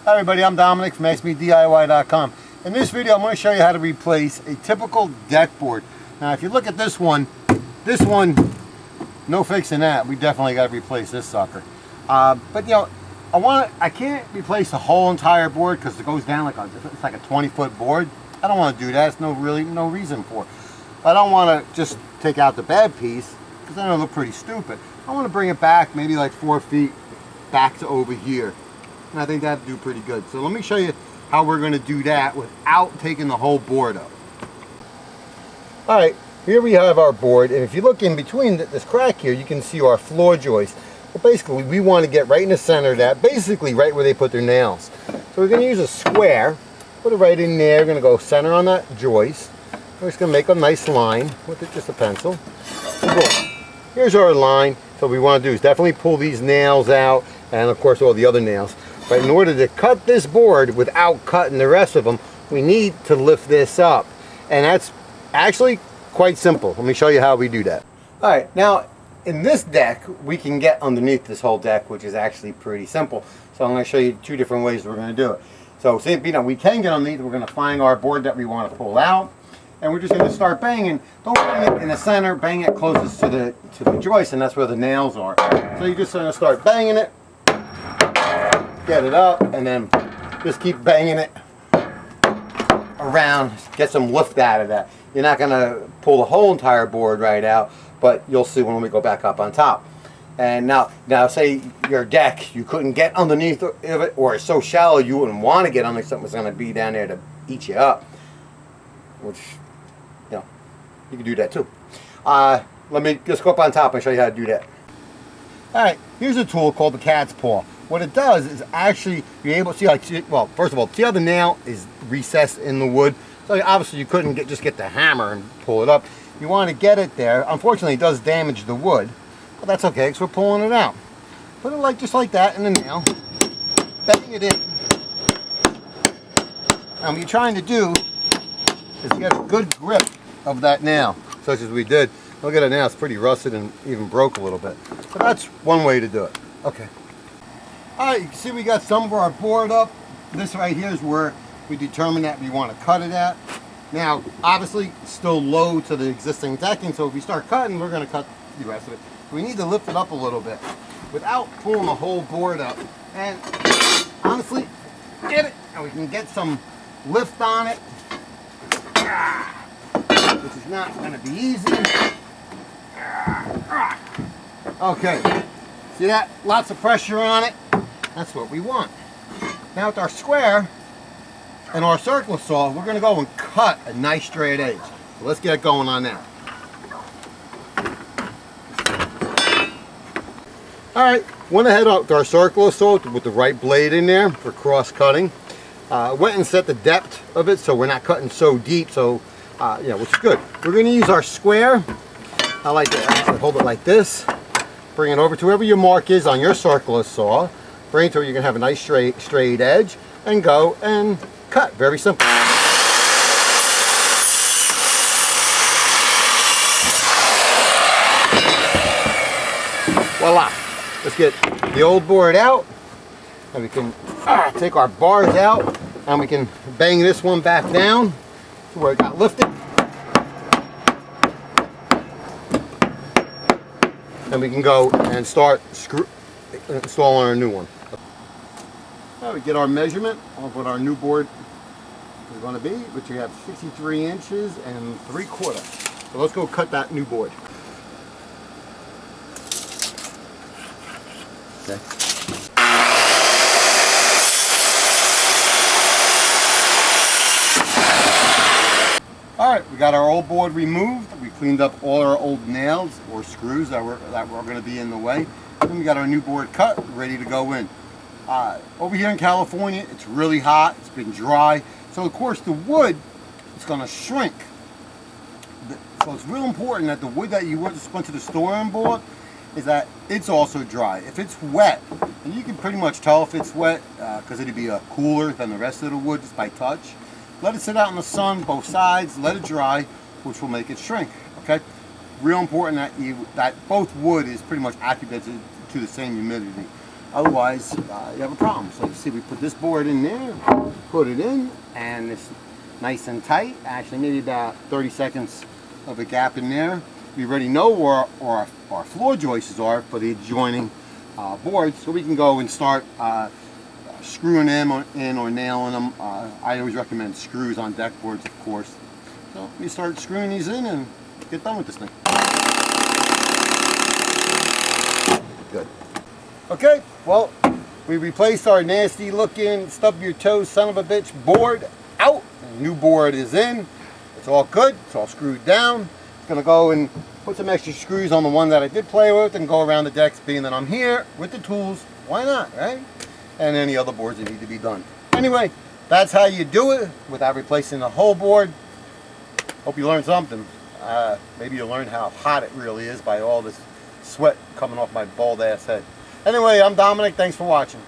Hi everybody, I'm Dominic from XBDIY.com. In this video I'm going to show you how to replace a typical deck board. Now if you look at this one, no fixing that. We definitely got to replace this sucker. But you know, I can't replace the whole entire board because it goes down like it's like a 20-foot board. I don't want to do that. There's no reason for it. I don't want to just take out the bad piece because then it'll look pretty stupid. I want to bring it back maybe like 4 feet back to over here. And I think that'd do pretty good. So let me show you how we're going to do that without taking the whole board up. Alright, here we have our board, and if you look in between this crack here, you can see our floor joist. Well, basically we want to get right in the center of that, basically right where they put their nails. So we're going to use a square, put it right in there. We're going to go center on that joist. We're just going to make a nice line with just a pencil. Boom. Here's our line. So what we want to do is definitely pull these nails out, and of course all the other nails. But in order to cut this board without cutting the rest of them, we need to lift this up. And that's actually quite simple. Let me show you how we do that. Alright, now in this deck, we can get underneath this whole deck, which is actually pretty simple. So I'm going to show you 2 different ways we're going to do it. So see, you know, we can get underneath. We're going to find our board that we want to pull out. And we're just going to start banging. Don't bang it in the center, bang it closest to the joist, and that's where the nails are. So you're just going to start banging it, get it up, and then just keep banging it around, get some lift out of that. You're not going to pull the whole entire board right out, but you'll see when we go back up on top. And now say your deck, you couldn't get underneath of it, or it's so shallow you wouldn't want to get underneath, something's going to be down there to eat you up, which, you know, you can do that too. Let me just go up on top and show you how to do that. Alright, here's a tool called the cat's paw. What it does is actually you're able to see, like, well, first of all, see how the nail is recessed in the wood? So obviously you couldn't just get the hammer and pull it up. You want to get it there. Unfortunately it does damage the wood, but that's okay because we're pulling it out. Put it just like that in the nail, bang it in, and what you're trying to do is get a good grip of that nail, such as we did. Look at it now, it's pretty rusted and even broke a little bit. So that's one way to do it. Okay. Alright, you can see we got some of our board up. This right here is where we determine that we want to cut it at. Now, obviously, it's still low to the existing decking, so if we start cutting, we're going to cut the rest of it. We need to lift it up a little bit without pulling the whole board up. And honestly, get it, and we can get some lift on it, which is not going to be easy. Okay, see that? Lots of pressure on it. That's what we want. Now with our square and our circular saw, we're going to go and cut a nice straight edge. So let's get going on that. Alright, went ahead with our circular saw with the right blade in there for cross cutting. Went and set the depth of it so we're not cutting so deep, so you know, which is good. We're going to use our square. I like to actually hold it like this. Bring it over to wherever your mark is on your circular saw. Bring it to where you're going to have a nice straight edge, and go and cut. Very simple. Voila. Let's get the old board out, and we can take our bars out, and we can bang this one back down to where it got lifted. And we can go and start installing our new one. Now we get our measurement of what our new board is going to be, which we have 63 inches and 3/4. So let's go cut that new board. Okay. Alright, we got our old board removed. We cleaned up all our old nails or screws that were going to be in the way. Then we got our new board cut, ready to go in. Over here in California, it's really hot, it's been dry, so of course the wood is going to shrink. So it's real important that the wood that you just went to the store and bought is that it's also dry. If it's wet, and you can pretty much tell if it's wet because it'd be cooler than the rest of the wood just by touch. Let it sit out in the sun, both sides, let it dry, which will make it shrink. Okay, real important that both wood is pretty much acclimated to the same humidity. Otherwise, you have a problem. So you see, we put this board in there, put it in, and it's nice and tight. Actually, maybe about 30 seconds of a gap in there. We already know where our floor joists are for the adjoining boards, so we can go and start screwing them in or nailing them. I always recommend screws on deck boards, of course. So we start screwing these in and get done with this thing. Good. Okay, well, we replaced our nasty looking stub your toes son of a bitch board out. The new board is in. It's all good. It's all screwed down. It's gonna go and put some extra screws on the one that I did play with and go around the decks, being that I'm here with the tools. Why not, right? And any other boards that need to be done. Anyway, that's how you do it without replacing the whole board. Hope you learned something. Maybe you learned how hot it really is by all this sweat coming off my bald ass head. Anyway, I'm Dominic. Thanks for watching.